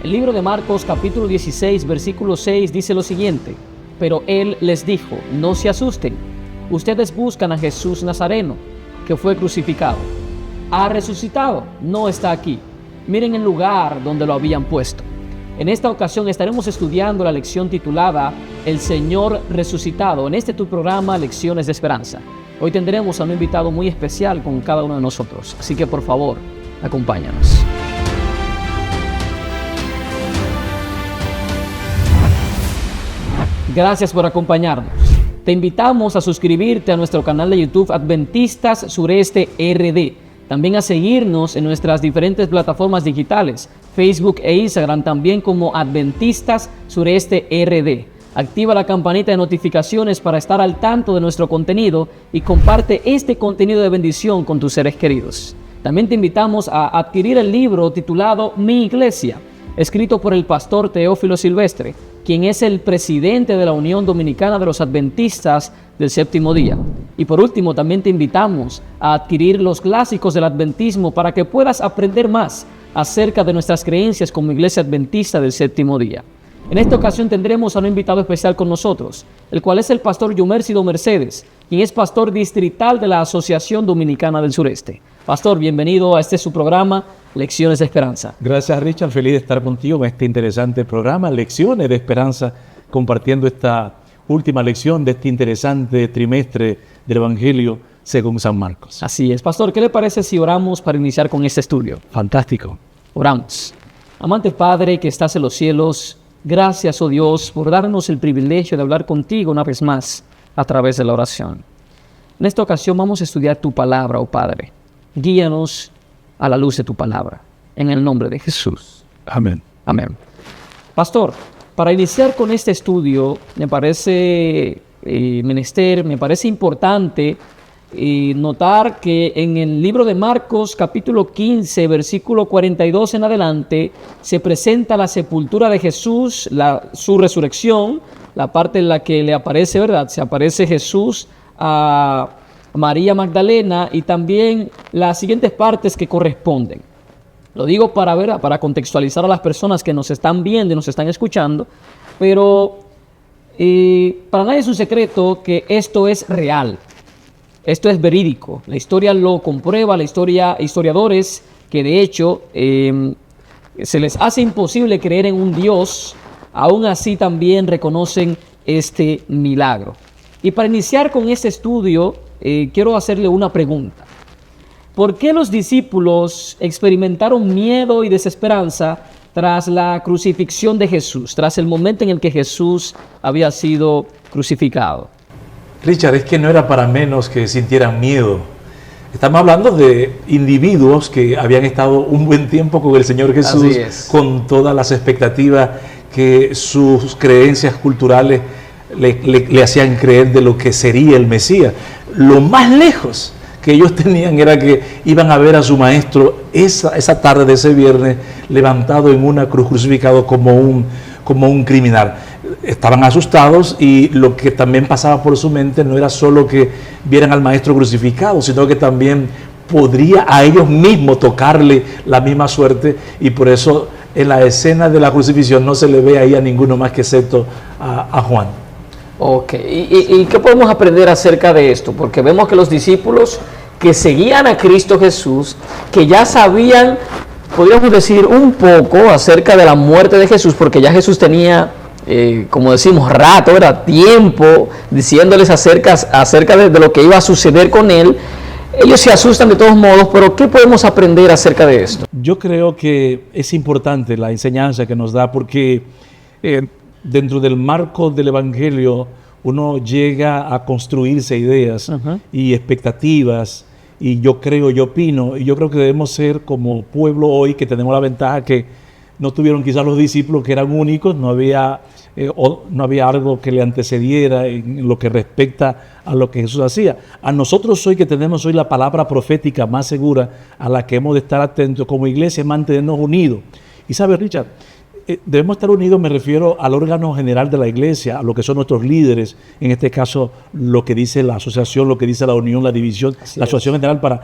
El libro de Marcos capítulo 16 versículo 6 dice lo siguiente: pero él les dijo, no se asusten, ustedes buscan a Jesús Nazareno, que fue crucificado. Ha resucitado, no está aquí. Miren el lugar donde lo habían puesto. En esta ocasión estaremos estudiando la lección titulada El Señor Resucitado, en este tu programa Lecciones de Esperanza. Hoy tendremos a un invitado muy especial con cada uno de nosotros, así que por favor, acompáñanos. Gracias por acompañarnos. Te invitamos a suscribirte a nuestro canal de YouTube Adventistas Sureste RD. También a seguirnos en nuestras diferentes plataformas digitales, Facebook e Instagram, también como Adventistas Sureste RD. Activa la campanita de notificaciones para estar al tanto de nuestro contenido y comparte este contenido de bendición con tus seres queridos. También te invitamos a adquirir el libro titulado Mi Iglesia, escrito por el pastor Teófilo Silvestre, quien es el presidente de la Unión Dominicana de los Adventistas del Séptimo Día. Y por último, también te invitamos a adquirir los clásicos del adventismo para que puedas aprender más acerca de nuestras creencias como Iglesia Adventista del Séptimo Día. En esta ocasión tendremos a un invitado especial con nosotros, el cual es el pastor Yumercido Mercedes, quien es pastor distrital de la Asociación Dominicana del Sureste. Pastor, bienvenido a este su programa, Lecciones de Esperanza. Gracias, Richard. Feliz de estar contigo en este interesante programa, Lecciones de Esperanza, compartiendo esta última lección de este interesante trimestre del Evangelio según San Marcos. Así es. Pastor, ¿qué le parece si oramos para iniciar con este estudio? Fantástico. Oramos. Amante Padre que estás en los cielos, gracias, oh Dios, por darnos el privilegio de hablar contigo una vez más a través de la oración. En esta ocasión vamos a estudiar tu palabra, oh Padre. Guíanos a la luz de tu palabra, en el nombre de Jesús. Amén. Amén. Pastor, para iniciar con este estudio, me parece me parece importante notar que en el libro de Marcos, capítulo 15, versículo 42 en adelante, se presenta la sepultura de Jesús, su resurrección, la parte en la que le aparece, ¿verdad? Se aparece Jesús a María Magdalena y también las siguientes partes que corresponden. Lo digo para contextualizar a las personas que nos están viendo y nos están escuchando, pero para nadie es un secreto que esto es real, esto es verídico. La historia lo comprueba, historiadores que de hecho se les hace imposible creer en un Dios, aún así también reconocen este milagro. Y para iniciar con este estudio, quiero hacerle una pregunta. ¿Por qué los discípulos experimentaron miedo y desesperanza tras la crucifixión de Jesús, tras el momento en el que Jesús había sido crucificado? Richard, es que no era para menos que sintieran miedo. Estamos hablando de individuos que habían estado un buen tiempo con el Señor Jesús, con todas las expectativas que sus creencias culturales le hacían creer de lo que sería el Mesías. Lo más lejos que ellos tenían era que iban a ver a su maestro esa tarde de ese viernes levantado en una cruz, crucificado como un criminal. Estaban asustados y lo que también pasaba por su mente no era solo que vieran al maestro crucificado, sino que también podría a ellos mismos tocarle la misma suerte, y por eso en la escena de la crucifixión no se le ve ahí a ninguno más que excepto a Juan. Ok, ¿Y qué podemos aprender acerca de esto? Porque vemos que los discípulos que seguían a Cristo Jesús, que ya sabían, podríamos decir, un poco acerca de la muerte de Jesús, porque ya Jesús tenía, como decimos, rato, era tiempo, diciéndoles acerca de lo que iba a suceder con él. Ellos se asustan de todos modos, pero ¿qué podemos aprender acerca de esto? Yo creo que es importante la enseñanza que nos da, porque dentro del marco del Evangelio uno llega a construirse ideas y expectativas, y yo opino que debemos ser como pueblo hoy, que tenemos la ventaja que no tuvieron quizás los discípulos, que eran únicos, no había algo que le antecediera en lo que respecta a lo que Jesús hacía. A nosotros hoy, que tenemos hoy la palabra profética más segura, a la que hemos de estar atentos como iglesia, es mantenernos unidos. Y sabe, Richard, debemos estar unidos, me refiero al órgano general de la iglesia, a lo que son nuestros líderes, en este caso lo que dice la asociación, lo que dice la unión, la división, la asociación general, para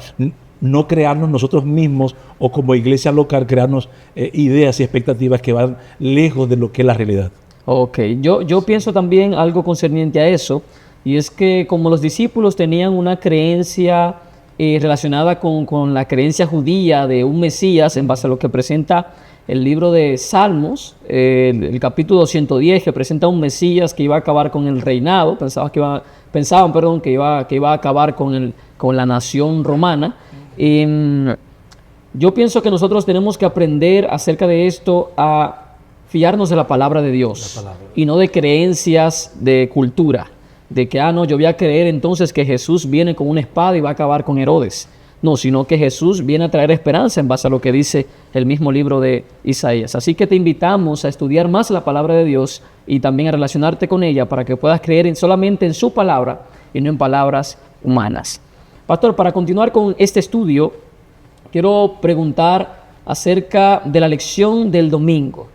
no crearnos nosotros mismos o como iglesia local crearnos ideas y expectativas que van lejos de lo que es la realidad. Ok, yo pienso también algo concerniente a eso, y es que como los discípulos tenían una creencia relacionada con la creencia judía de un Mesías en base a lo que presenta el libro de Salmos, el capítulo 110, que presenta un Mesías que iba a acabar con el reinado, pensaban que iba a acabar con la nación romana. Yo pienso que nosotros tenemos que aprender acerca de esto a fiarnos de la palabra de Dios y no de creencias de cultura, de que, no, yo voy a creer entonces que Jesús viene con una espada y va a acabar con Herodes. No, sino que Jesús viene a traer esperanza en base a lo que dice el mismo libro de Isaías. Así que te invitamos a estudiar más la palabra de Dios y también a relacionarte con ella para que puedas creer solamente en su palabra y no en palabras humanas. Pastor, para continuar con este estudio, quiero preguntar acerca de la lección del domingo.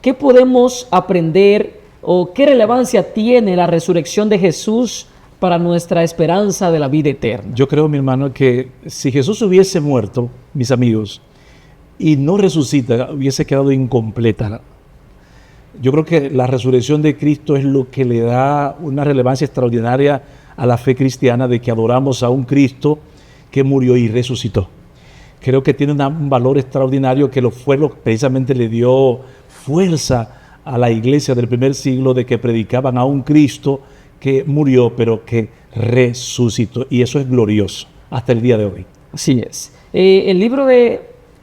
¿Qué podemos aprender o qué relevancia tiene la resurrección de Jesús para nuestra esperanza de la vida eterna? Yo creo, mi hermano, que si Jesús hubiese muerto, mis amigos, y no resucita, hubiese quedado incompleta. Yo creo que la resurrección de Cristo es lo que le da una relevancia extraordinaria a la fe cristiana, de que adoramos a un Cristo que murió y resucitó. Creo que tiene un valor extraordinario que precisamente le dio fuerza a la iglesia del primer siglo, de que predicaban a un Cristo que murió pero que resucitó, y eso es glorioso hasta el día de hoy. Así es. El libro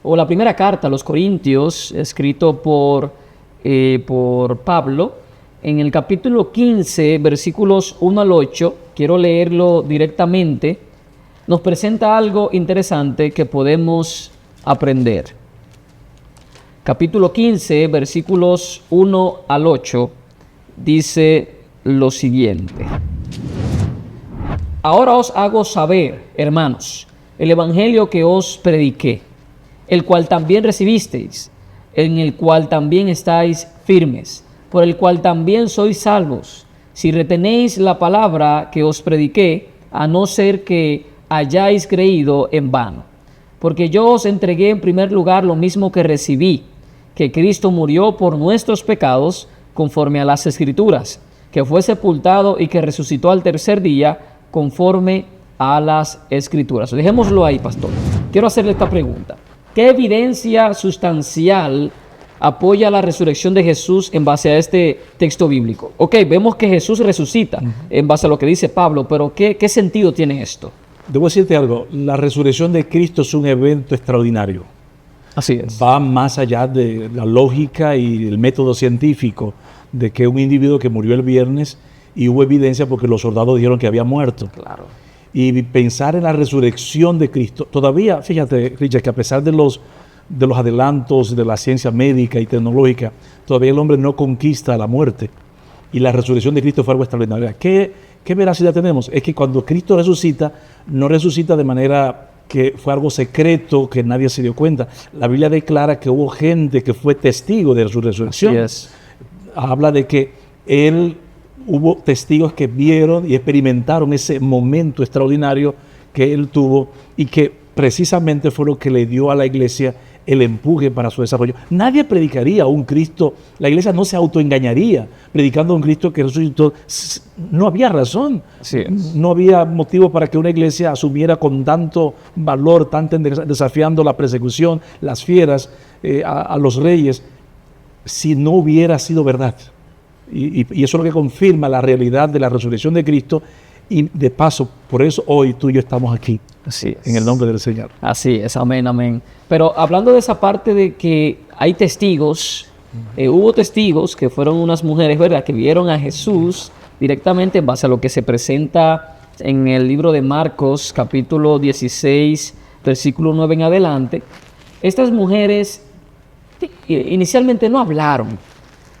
la primera carta a los Corintios, escrito por Pablo, en el capítulo 15, versículos 1 al 8, quiero leerlo directamente, nos presenta algo interesante que podemos aprender. Capítulo 15, versículos 1 al 8, dice lo siguiente: Ahora os hago saber, hermanos, el evangelio que os prediqué, el cual también recibisteis, en el cual también estáis firmes, por el cual también sois salvos, si retenéis la palabra que os prediqué, a no ser que hayáis creído en vano. Porque yo os entregué en primer lugar lo mismo que recibí, que Cristo murió por nuestros pecados, conforme a las Escrituras, que fue sepultado y que resucitó al tercer día, conforme a las Escrituras. Dejémoslo ahí, pastor. Quiero hacerle esta pregunta: ¿qué evidencia sustancial apoya la resurrección de Jesús en base a este texto bíblico? Ok, vemos que Jesús resucita en base a lo que dice Pablo, pero ¿qué sentido tiene esto? Debo decirte algo: la resurrección de Cristo es un evento extraordinario. Así es. Va más allá de la lógica y el método científico de que un individuo que murió el viernes, y hubo evidencia porque los soldados dijeron que había muerto. Claro. Y pensar en la resurrección de Cristo, todavía, fíjate, Richard, que a pesar de los adelantos de la ciencia médica y tecnológica, todavía el hombre no conquista la muerte. Y la resurrección de Cristo fue algo extraordinario. ¿Qué veracidad tenemos? Es que cuando Cristo resucita, no resucita de manera que fue algo secreto, que nadie se dio cuenta. La Biblia declara que hubo gente que fue testigo de su resurrección. Yes. Habla de que hubo testigos que vieron y experimentaron ese momento extraordinario que él tuvo, y que precisamente fue lo que le dio a la iglesia el empuje para su desarrollo. Nadie predicaría a un Cristo, la iglesia no se autoengañaría predicando a un Cristo que resucitó. No había razón, no había motivo para que una iglesia asumiera con tanto valor, desafiando la persecución, las fieras, a los reyes, si no hubiera sido verdad. Y eso es lo que confirma la realidad de la resurrección de Cristo. Y de paso, por eso hoy tú y yo estamos aquí. Así es. En el nombre del Señor. Así es, amén, amén. Pero hablando de esa parte de que hay testigos, hubo testigos que fueron unas mujeres, ¿verdad?, que vieron a Jesús directamente en base a lo que se presenta en el libro de Marcos, capítulo 16, versículo 9 en adelante. Estas mujeres inicialmente no hablaron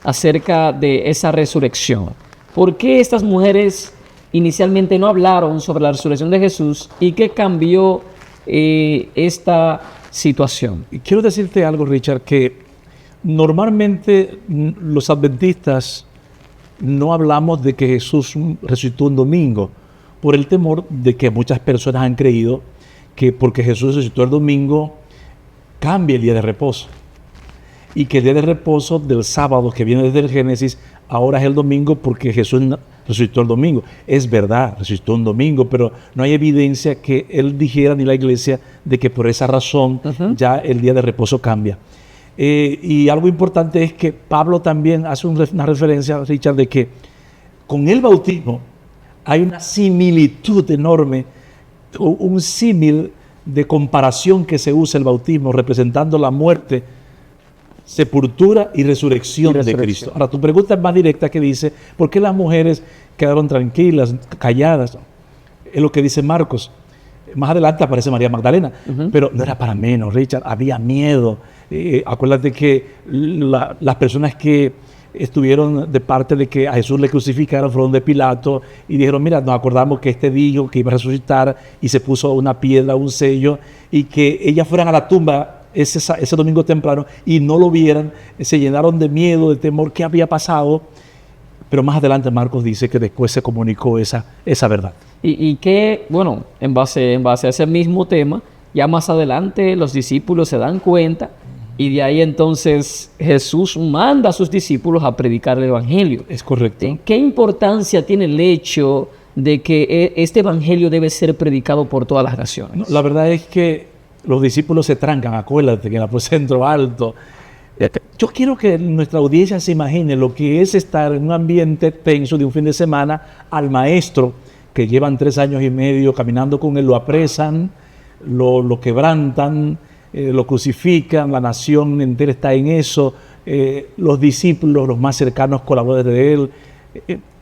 acerca de esa resurrección. ¿Por qué estas mujeres inicialmente no hablaron sobre la resurrección de Jesús y qué cambió esta situación? Y quiero decirte algo, Richard, que Normalmente los adventistas no hablamos de que Jesús resucitó un domingo, por el temor de que muchas personas han creído que porque Jesús resucitó el domingo, cambia el día de reposo. Y que el día de reposo del sábado, que viene desde el Génesis, ahora es el domingo porque Jesús resucitó el domingo. Es verdad, resucitó un domingo, pero no hay evidencia que él dijera ni la iglesia de que por esa razón ya el día de reposo cambia. Y algo importante es que Pablo también hace una referencia, Richard, de que con el bautismo hay una similitud enorme, un símil de comparación que se usa el bautismo, representando la muerte, sepultura y resurrección de Cristo. Ahora, tu pregunta es más directa, que dice, ¿por qué las mujeres quedaron tranquilas, calladas? Es lo que dice Marcos. Más adelante aparece María Magdalena, pero no era para menos, Richard, había miedo. Acuérdate que las personas que estuvieron de parte de que a Jesús le crucificaron fueron de Pilato y dijeron, mira, nos acordamos que este dijo que iba a resucitar y se puso una piedra, un sello, y que ellas fueran a la tumba ese domingo temprano y no lo vieran, se llenaron de miedo, de temor, ¿qué había pasado? Pero más adelante Marcos dice que después se comunicó esa verdad. Y que, bueno, en base a ese mismo tema, ya más adelante los discípulos se dan cuenta y de ahí entonces Jesús manda a sus discípulos a predicar el Evangelio. Es correcto. ¿Qué importancia tiene el hecho de que este Evangelio debe ser predicado por todas las naciones? No, la verdad es que los discípulos se trancan, acuérdate que en el aposento alto. Yo quiero que nuestra audiencia se imagine lo que es estar en un ambiente tenso de un fin de semana al maestro, que llevan 3 años y medio caminando con él, lo apresan, lo quebrantan, lo crucifican, la nación entera está en eso, los discípulos, los más cercanos colaboradores de él.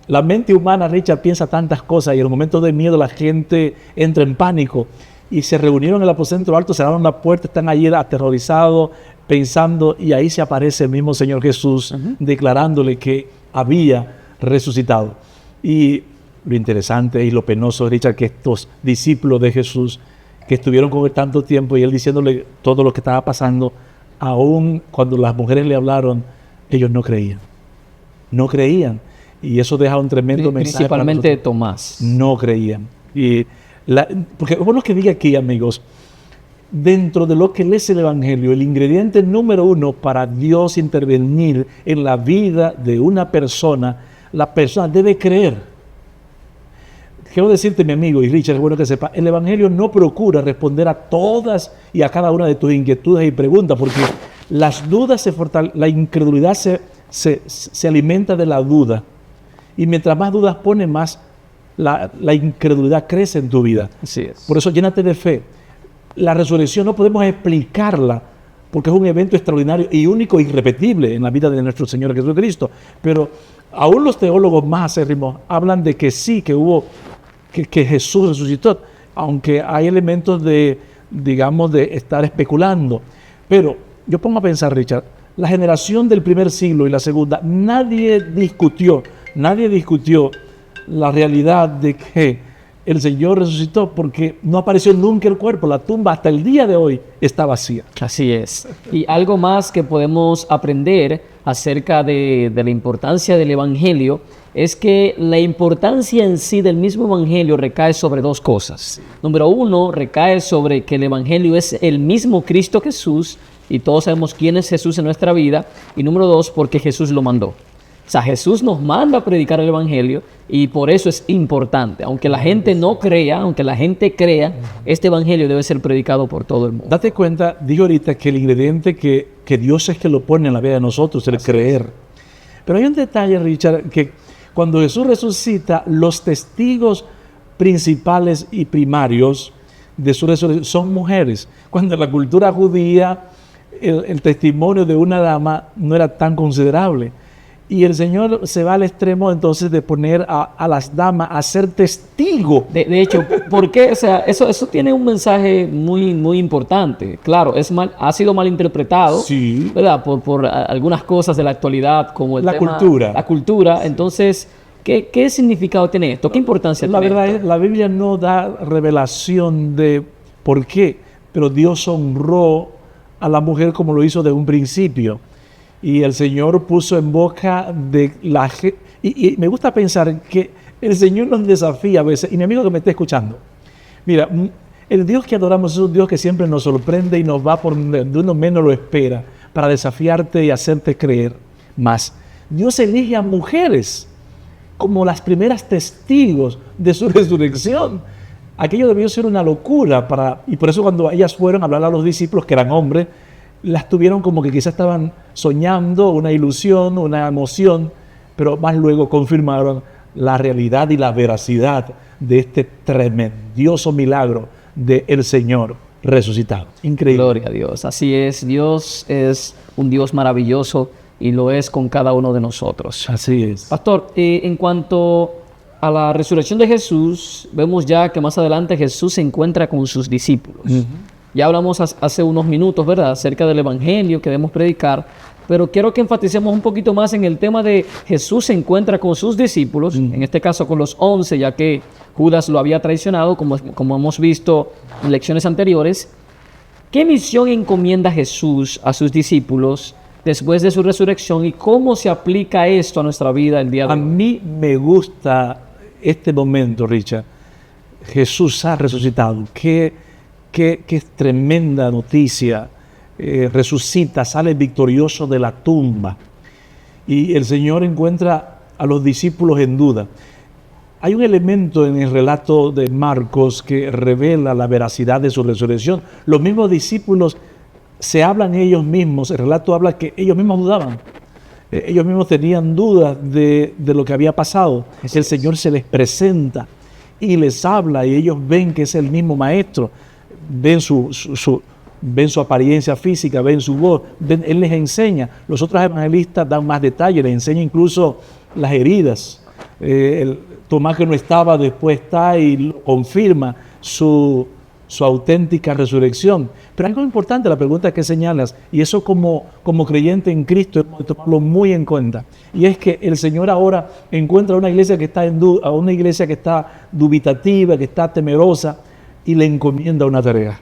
La mente humana, Richard, piensa tantas cosas y en los momentos de miedo la gente entra en pánico. Y se reunieron en el aposento alto, cerraron la puerta, están allí aterrorizados, pensando, y ahí se aparece el mismo Señor Jesús, declarándole que había resucitado. Y lo interesante y lo penoso, Richard, que estos discípulos de Jesús, que estuvieron con él tanto tiempo, y él diciéndole todo lo que estaba pasando, aún cuando las mujeres le hablaron, ellos no creían. No creían. Y eso deja un tremendo mensaje. Principalmente Tomás. No creían. Porque bueno, que diga aquí, amigos, dentro de lo que es el Evangelio, el ingrediente número 1 para Dios intervenir en la vida de una persona, la persona debe creer. Quiero decirte, mi amigo, y Richard, es bueno que sepa, el Evangelio no procura responder a todas y a cada una de tus inquietudes y preguntas, porque las dudas la incredulidad se alimenta de la duda, y mientras más dudas pones, más la incredulidad crece en tu vida. Así es. Por eso llénate de fe. La resurrección no podemos explicarla porque es un evento extraordinario y único e irrepetible en la vida de nuestro Señor Jesucristo. Pero aún los teólogos más acérrimos hablan de que sí, que Jesús resucitó, aunque hay elementos de estar especulando. Pero yo pongo a pensar, Richard, la generación del primer siglo y la segunda, nadie discutió la realidad de que el Señor resucitó, porque no apareció nunca el cuerpo. La tumba hasta el día de hoy está vacía. Así es. Y algo más que podemos aprender acerca de la importancia del Evangelio es que la importancia en sí del mismo Evangelio recae sobre 2 cosas. Número 1, recae sobre que el Evangelio es el mismo Cristo Jesús, y todos sabemos quién es Jesús en nuestra vida. Y número 2, porque Jesús lo mandó. O sea, Jesús nos manda a predicar el Evangelio y por eso es importante. Aunque la gente no crea, aunque la gente crea, este Evangelio debe ser predicado por todo el mundo. Date cuenta, digo ahorita que el ingrediente que Dios es que lo pone en la vida de nosotros, el creer. Pero hay un detalle, Richard, que cuando Jesús resucita, los testigos principales y primarios de su resurrección son mujeres. Cuando en la cultura judía el testimonio de una dama no era tan considerable. Y el Señor se va al extremo entonces de poner a las damas a ser testigo. De hecho, ¿por qué? O sea, eso tiene un mensaje muy, muy importante. Claro, ha sido mal interpretado, sí, ¿verdad? Por algunas cosas de la actualidad, como la cultura. La cultura. Entonces, ¿qué significado tiene esto? ¿Qué importancia tiene? La verdad es, la Biblia no da revelación de por qué, pero Dios honró a la mujer como lo hizo de un principio. y el Señor puso en boca de la gente, y me gusta pensar que el Señor nos desafía a veces, y mi amigo que me está escuchando, mira, el Dios que adoramos es un Dios que siempre nos sorprende y nos va por donde uno menos lo espera, para desafiarte y hacerte creer más. Dios elige a mujeres como las primeras testigos de su resurrección. Aquello debió ser una locura y por eso cuando ellas fueron a hablar a los discípulos, que eran hombres, las tuvieron como que quizás estaban soñando, una ilusión, una emoción, pero más luego confirmaron la realidad y la veracidad de este tremendioso milagro del Señor resucitado. Increíble. Gloria a Dios. Así es, Dios es un Dios maravilloso y lo es con cada uno de nosotros. Así es. Pastor, en cuanto a la resurrección de Jesús, vemos ya que más adelante Jesús se encuentra con sus discípulos. Ya hablamos hace unos minutos, ¿verdad?, acerca del evangelio que debemos predicar, pero quiero que enfaticemos un poquito más en el tema de Jesús se encuentra con sus discípulos, en este caso con los 11, ya que Judas lo había traicionado, como hemos visto en lecciones anteriores. ¿Qué misión encomienda Jesús a sus discípulos después de su resurrección y cómo se aplica esto a nuestra vida el día de hoy? A mí me gusta este momento, Richard. Jesús ha resucitado. Qué tremenda noticia. Resucita, sale victorioso de la tumba. Y el Señor encuentra a los discípulos en duda. Hay un elemento en el relato de Marcos que revela la veracidad de su resurrección. Los mismos discípulos se hablan ellos mismos. El relato habla que ellos mismos dudaban. Ellos mismos tenían dudas de lo que había pasado. El Señor se les presenta y les habla y ellos ven que es el mismo Maestro. Ven su apariencia física, ven su voz, Él les enseña. Los otros evangelistas dan más detalles, les enseña incluso las heridas. Tomás, que no estaba, después está y confirma su auténtica resurrección. Pero algo importante, la pregunta que señalas, y eso como creyente en Cristo hemos de tomarlo muy en cuenta, y es que el Señor ahora encuentra una iglesia que está una iglesia que está dubitativa, que está temerosa, y le encomienda una tarea.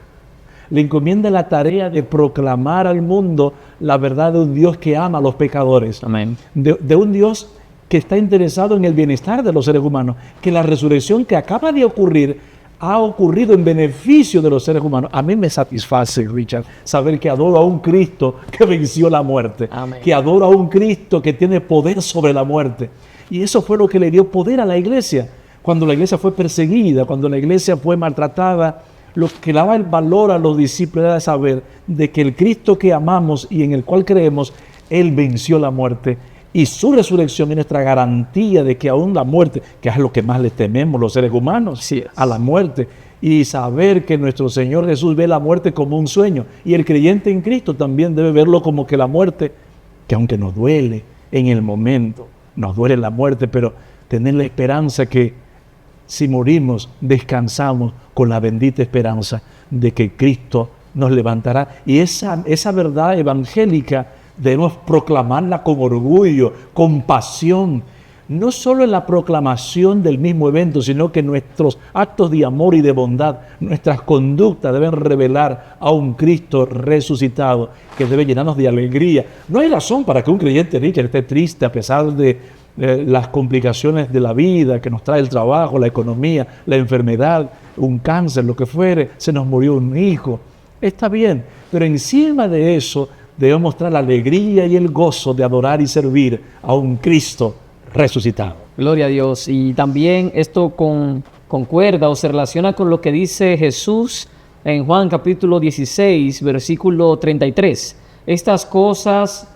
Le encomienda la tarea de proclamar al mundo la verdad de un Dios que ama a los pecadores. Amén. De un Dios que está interesado en el bienestar de los seres humanos, que la resurrección que acaba de ocurrir ha ocurrido en beneficio de los seres humanos. A mí me satisface, Richard, saber que adoro a un Cristo que venció la muerte. Amén. Que adoro a un Cristo que tiene poder sobre la muerte. Y eso fue lo que le dio poder a la iglesia. Cuando la iglesia fue perseguida, cuando la iglesia fue maltratada, lo que daba el valor a los discípulos era saber de que el Cristo que amamos y en el cual creemos, Él venció la muerte. Y su resurrección es nuestra garantía de que aún la muerte, que es lo que más le tememos los seres humanos, sí, a la muerte. Y saber que nuestro Señor Jesús ve la muerte como un sueño. Y el creyente en Cristo también debe verlo como que la muerte, que aunque nos duele en el momento, nos duele la muerte, pero tener la esperanza que si morimos, descansamos con la bendita esperanza de que Cristo nos levantará. Y esa verdad evangélica debemos proclamarla con orgullo, con pasión, no solo en la proclamación del mismo evento, sino que nuestros actos de amor y de bondad, nuestras conductas deben revelar a un Cristo resucitado que debe llenarnos de alegría. No hay razón para que un creyente rico esté triste a pesar de las complicaciones de la vida que nos trae el trabajo, la economía, la enfermedad, un cáncer, lo que fuere, se nos murió un hijo. Está bien, pero encima de eso debemos mostrar la alegría y el gozo de adorar y servir a un Cristo resucitado. Gloria a Dios. Y también esto concuerda o se relaciona con lo que dice Jesús en Juan capítulo 16, versículo 33. Estas cosas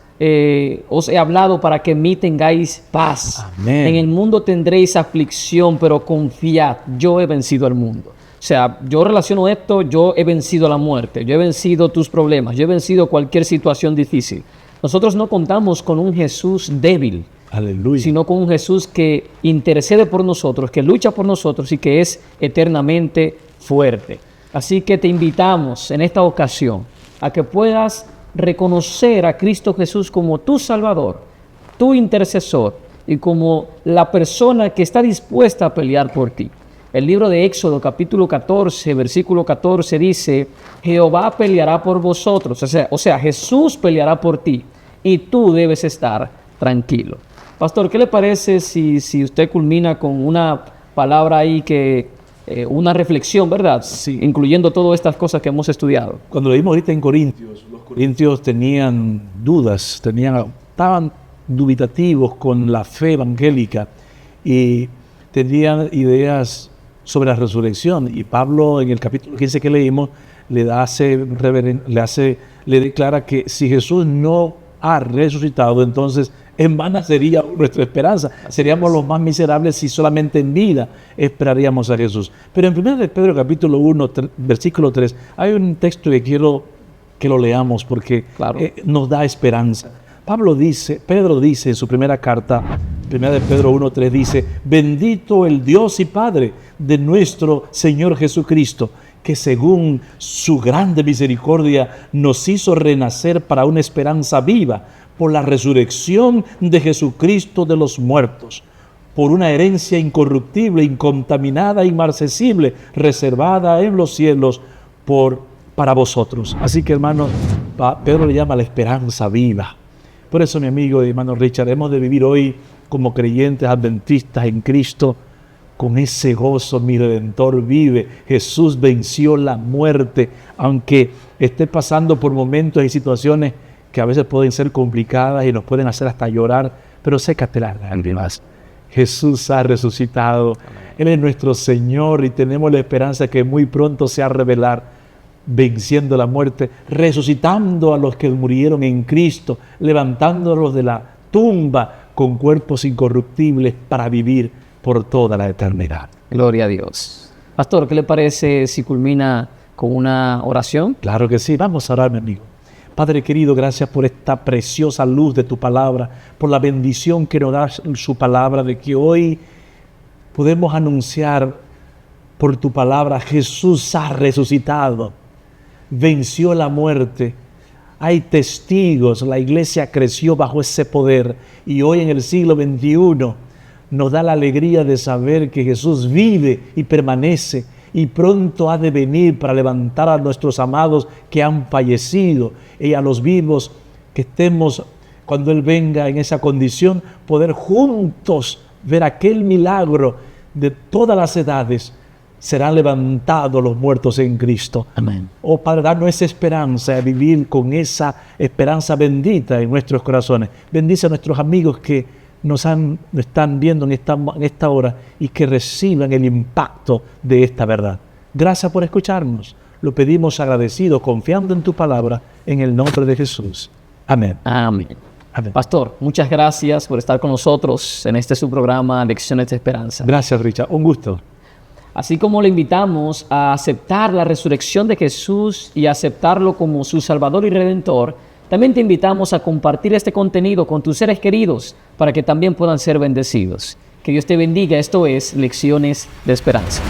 os he hablado para que en mí tengáis paz. Amén. En el mundo tendréis aflicción, pero confiad, yo he vencido al mundo. O sea, yo relaciono esto, yo he vencido la muerte, yo he vencido tus problemas, yo he vencido cualquier situación difícil. Nosotros no contamos con un Jesús débil, aleluya, sino con un Jesús que intercede por nosotros, que lucha por nosotros y que es eternamente fuerte. Así que te invitamos en esta ocasión a que puedas reconocer a Cristo Jesús como tu Salvador, tu intercesor y como la persona que está dispuesta a pelear por ti. El libro de Éxodo capítulo 14, versículo 14 dice: Jehová peleará por vosotros, o sea, Jesús peleará por ti y tú debes estar tranquilo. Pastor, ¿qué le parece si usted culmina con una palabra ahí una reflexión, ¿verdad? Sí. Incluyendo todas estas cosas que hemos estudiado. Cuando lo vimos ahorita en Corintios, los corintios tenían dudas, estaban dubitativos con la fe evangélica y tenían ideas sobre la resurrección. Y Pablo, en el capítulo 15 que leímos, le declara que si Jesús no ha resucitado, entonces en vana sería nuestra esperanza. Seríamos los más miserables si solamente en vida esperaríamos a Jesús. Pero en 1 de Pedro capítulo 1, versículo 3, hay un texto que quiero que lo leamos porque nos da esperanza. Pedro dice en su primera carta, 1 de Pedro 1, 3, dice: bendito el Dios y Padre de nuestro Señor Jesucristo, que según su grande misericordia nos hizo renacer para una esperanza viva por la resurrección de Jesucristo de los muertos, por una herencia incorruptible, incontaminada, inmarcesible, reservada en los cielos para vosotros. Así que, hermanos, Pedro le llama la esperanza viva. Por eso, mi amigo y hermano Richard, hemos de vivir hoy como creyentes adventistas en Cristo, con ese gozo. Mi Redentor vive. Jesús venció la muerte, aunque esté pasando por momentos y situaciones que a veces pueden ser complicadas y nos pueden hacer hasta llorar, pero sécate las lágrimas. Jesús ha resucitado. Él es nuestro Señor y tenemos la esperanza que muy pronto se ha de revelar, venciendo la muerte, resucitando a los que murieron en Cristo, levantándolos de la tumba con cuerpos incorruptibles para vivir por toda la eternidad. Gloria a Dios. Pastor, ¿qué le parece si culmina con una oración? Claro que sí, vamos a orar, mi amigo. Padre querido, gracias por esta preciosa luz de tu palabra, por la bendición que nos da su palabra, de que hoy podemos anunciar por tu palabra: Jesús ha resucitado, venció la muerte. Hay testigos, la iglesia creció bajo ese poder y hoy en el siglo XXI nos da la alegría de saber que Jesús vive y permanece y pronto ha de venir para levantar a nuestros amados que han fallecido y a los vivos que estemos, cuando Él venga en esa condición, poder juntos ver aquel milagro de todas las edades. Serán levantados los muertos en Cristo. Amén. Oh Padre, danos esa esperanza de vivir con esa esperanza bendita en nuestros corazones. Bendice a nuestros amigos que nos están viendo en esta hora y que reciban el impacto de esta verdad. Gracias por escucharnos. Lo pedimos agradecido, confiando en tu palabra, en el nombre de Jesús. Amén. Amén. Amén. Pastor, muchas gracias por estar con nosotros en este su programa Lecciones de Esperanza. Gracias, Richard. Un gusto. Así como le invitamos a aceptar la resurrección de Jesús y a aceptarlo como su Salvador y Redentor, también te invitamos a compartir este contenido con tus seres queridos para que también puedan ser bendecidos. Que Dios te bendiga. Esto es Lecciones de Esperanza.